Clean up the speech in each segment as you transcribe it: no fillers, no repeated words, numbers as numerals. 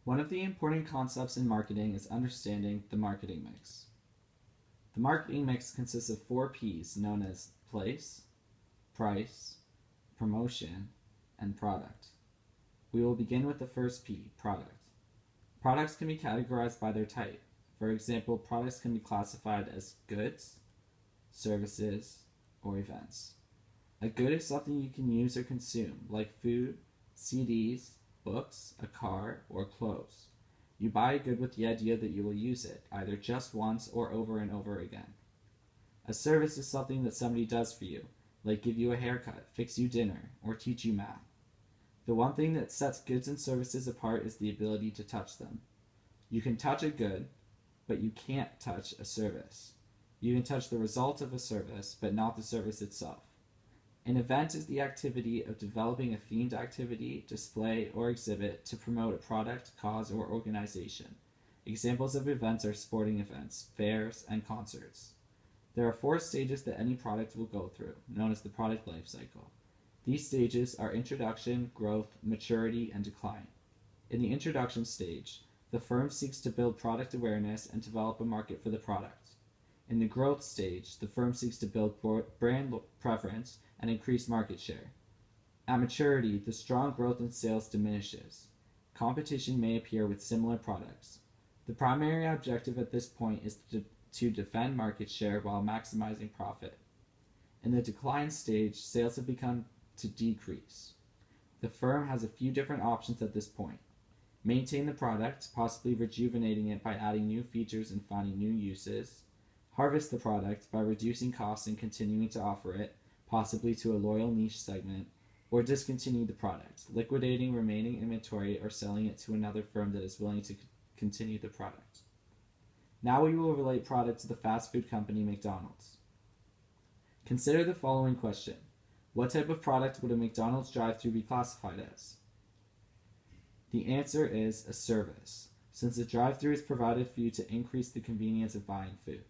One of the important concepts in marketing is understanding the marketing mix. The marketing mix consists of 4 P's known as place, price, promotion, and product. We will begin with the first P, product. Products can be categorized by their type. For example, products can be classified as goods, services, or events. A good is something you can use or consume, like food, CDs, books, a car, or clothes. You buy a good with the idea that you will use it, either just once or over and over again. A service is something that somebody does for you, like give you a haircut, fix you dinner, or teach you math. The one thing that sets goods and services apart is the ability to touch them. You can touch a good, but you can't touch a service. You can touch the result of a service, but not the service itself. An event is the activity of developing a themed activity, display, or exhibit to promote a product, cause, or organization. Examples of events are sporting events, fairs, and concerts. There are 4 stages that any product will go through, known as the product life cycle. These stages are introduction, growth, maturity, and decline. In the introduction stage, the firm seeks to build product awareness and develop a market for the product. In the growth stage, the firm seeks to build brand preference and increase market share. At maturity, the strong growth in sales diminishes. Competition may appear with similar products. The primary objective at this point is to defend market share while maximizing profit. In the decline stage, sales have begun to decrease. The firm has a few different options at this point. Maintain the product, possibly rejuvenating it by adding new features and finding new uses. Harvest the product by reducing costs and continuing to offer it, possibly to a loyal niche segment. Or discontinue the product, liquidating remaining inventory or selling it to another firm that is willing to continue the product. Now we will relate product to the fast food company McDonald's. Consider the following question. What type of product would a McDonald's drive-thru be classified as? The answer is a service, since the drive-thru is provided for you to increase the convenience of buying food.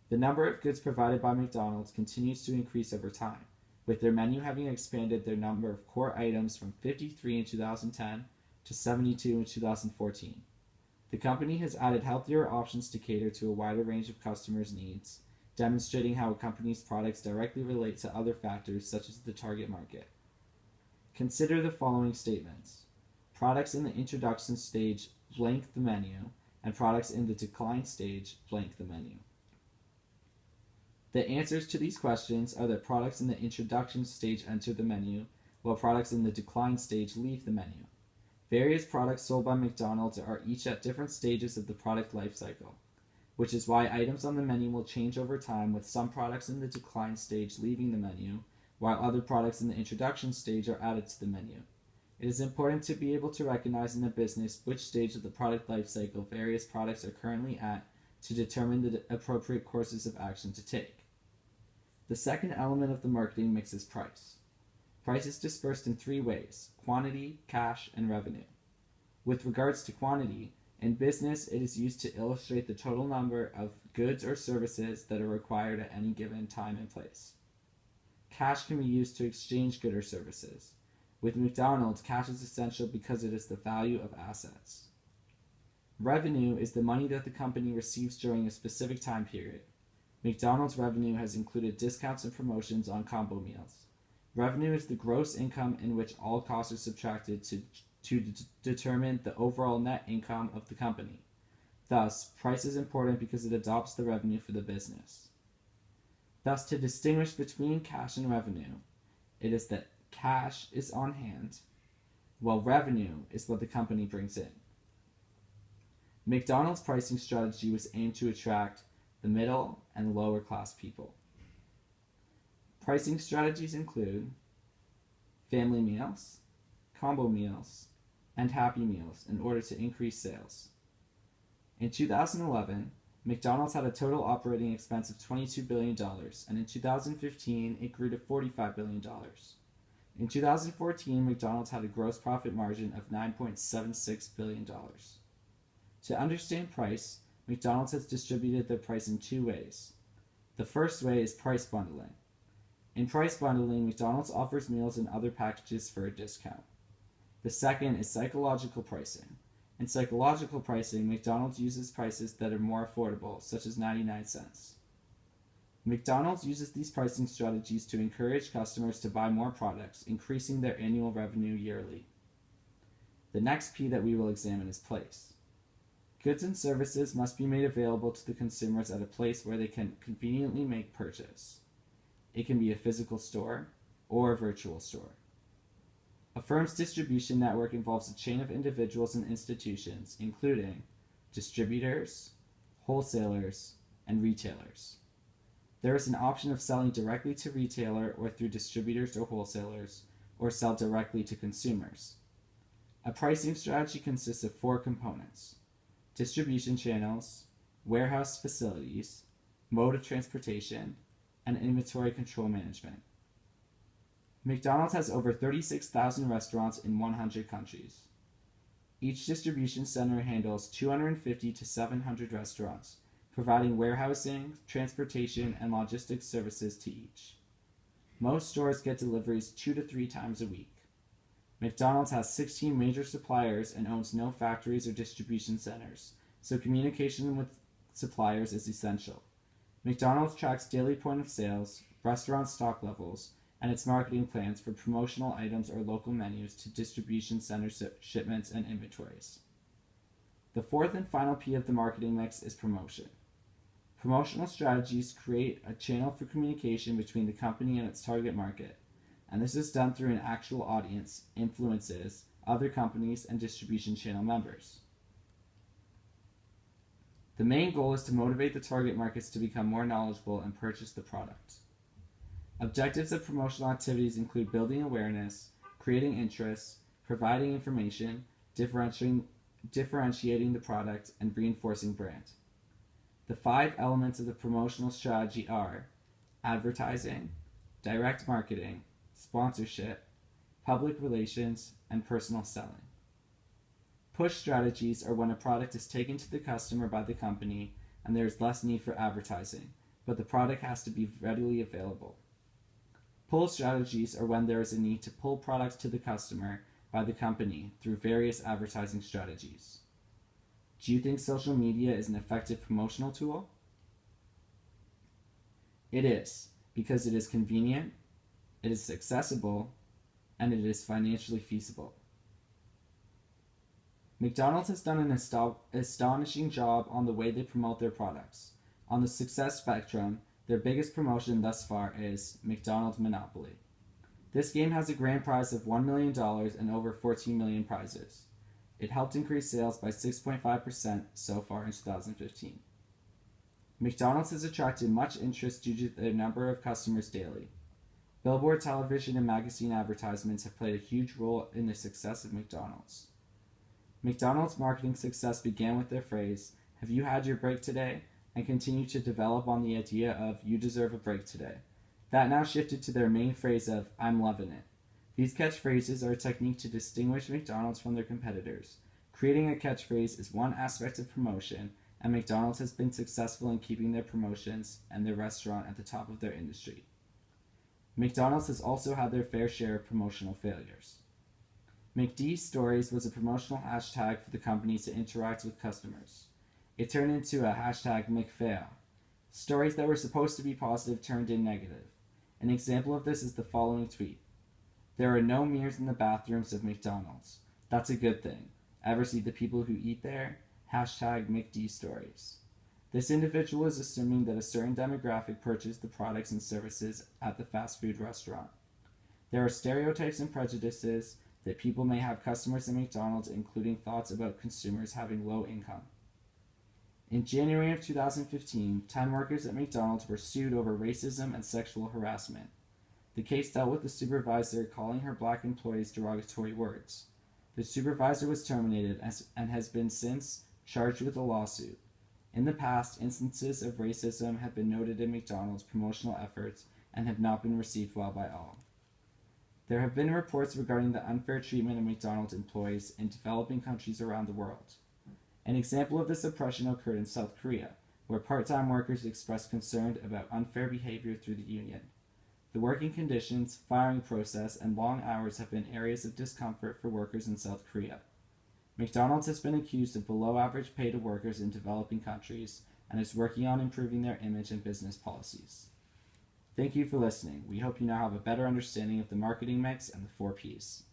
The number of goods provided by McDonald's continues to increase over time, with their menu having expanded their number of core items from 53 in 2010 to 72 in 2014. The company has added healthier options to cater to a wider range of customers' needs, demonstrating how a company's products directly relate to other factors such as the target market. Consider the following statements. Products in the introduction stage blank the menu, and products in the decline stage blank the menu. The answers to these questions are that products in the introduction stage enter the menu, while products in the decline stage leave the menu. Various products sold by McDonald's are each at different stages of the product life cycle, which is why items on the menu will change over time, with some products in the decline stage leaving the menu, while other products in the introduction stage are added to the menu. It is important to be able to recognize in a business which stage of the product life cycle various products are currently at to determine the appropriate courses of action to take. The second element of the marketing mix is price. Price is dispersed in 3 ways: quantity, cash, and revenue. With regards to quantity, in business it is used to illustrate the total number of goods or services that are required at any given time and place. Cash can be used to exchange goods or services. With McDonald's, cash is essential because it is the value of assets. Revenue is the money that the company receives during a specific time period. McDonald's revenue has included discounts and promotions on combo meals. Revenue is the gross income in which all costs are subtracted to determine the overall net income of the company. Thus, price is important because it adopts the revenue for the business. Thus, to distinguish between cash and revenue, it is that cash is on hand, while revenue is what the company brings in. McDonald's pricing strategy was aimed to attract the middle and lower class people. Pricing strategies include family meals, combo meals, and happy meals in order to increase sales. In 2011, McDonald's had a total operating expense of $22 billion, and in 2015 it grew to $45 billion. In 2014, McDonald's had a gross profit margin of $9.76 billion. To understand price, McDonald's has distributed their price in 2 ways. The first way is price bundling. In price bundling, McDonald's offers meals and other packages for a discount. The second is psychological pricing. In psychological pricing, McDonald's uses prices that are more affordable, such as 99 cents. McDonald's uses these pricing strategies to encourage customers to buy more products, increasing their annual revenue yearly. The next P that we will examine is place. Goods and services must be made available to the consumers at a place where they can conveniently make purchase. It can be a physical store or a virtual store. A firm's distribution network involves a chain of individuals and institutions, including distributors, wholesalers, and retailers. There is an option of selling directly to retailer or through distributors or wholesalers, or sell directly to consumers. A pricing strategy consists of 4 components: distribution channels, warehouse facilities, mode of transportation, and inventory control management. McDonald's has over 36,000 restaurants in 100 countries. Each distribution center handles 250 to 700 restaurants, providing warehousing, transportation, and logistics services to each. Most stores get deliveries 2 to 3 times a week. McDonald's has 16 major suppliers and owns no factories or distribution centers, so communication with suppliers is essential. McDonald's tracks daily point of sales, restaurant stock levels, and its marketing plans for promotional items or local menus to distribution center shipments and inventories. The fourth and final P of the marketing mix is promotion. Promotional strategies create a channel for communication between the company and its target market, and this is done through an actual audience, influences, other companies, and distribution channel members. The main goal is to motivate the target markets to become more knowledgeable and purchase the product. Objectives of promotional activities include building awareness, creating interest, providing information, differentiating the product, and reinforcing brand. The 5 elements of the promotional strategy are advertising, direct marketing, sponsorship, public relations, and personal selling. Push strategies are when a product is taken to the customer by the company and there is less need for advertising, but the product has to be readily available. Pull strategies are when there is a need to pull products to the customer by the company through various advertising strategies. Do you think social media is an effective promotional tool? It is, because it is convenient, it is accessible, and it is financially feasible. McDonald's has done an astonishing job on the way they promote their products. On the success spectrum, their biggest promotion thus far is McDonald's Monopoly. This game has a grand prize of $1 million and over 14 million prizes. It helped increase sales by 6.5% so far in 2015. McDonald's has attracted much interest due to their number of customers daily. Billboard television and magazine advertisements have played a huge role in the success of McDonald's. McDonald's marketing success began with their phrase, "Have you had your break today?" and continued to develop on the idea of "You deserve a break today." That now shifted to their main phrase of "I'm loving it." These catchphrases are a technique to distinguish McDonald's from their competitors. Creating a catchphrase is one aspect of promotion, and McDonald's has been successful in keeping their promotions and their restaurant at the top of their industry. McDonald's has also had their fair share of promotional failures. McD Stories was a promotional hashtag for the company to interact with customers. It turned into a hashtag McFail. Stories that were supposed to be positive turned in negative. An example of this is the following tweet. "There are no mirrors in the bathrooms of McDonald's. That's a good thing. Ever see the people who eat there? Hashtag McD Stories." This individual is assuming that a certain demographic purchased the products and services at the fast food restaurant. There are stereotypes and prejudices that people may have customers at McDonald's, including thoughts about consumers having low income. In January of 2015, 10 workers at McDonald's were sued over racism and sexual harassment. The case dealt with the supervisor calling her black employees derogatory words. The supervisor was terminated and has been since charged with a lawsuit. In the past, instances of racism have been noted in McDonald's promotional efforts and have not been received well by all. There have been reports regarding the unfair treatment of McDonald's employees in developing countries around the world. An example of this oppression occurred in South Korea, where part-time workers expressed concern about unfair behavior through the union. The working conditions, firing process, and long hours have been areas of discomfort for workers in South Korea. McDonald's has been accused of below average pay to workers in developing countries and is working on improving their image and business policies. Thank you for listening. We hope you now have a better understanding of the marketing mix and the 4 Ps.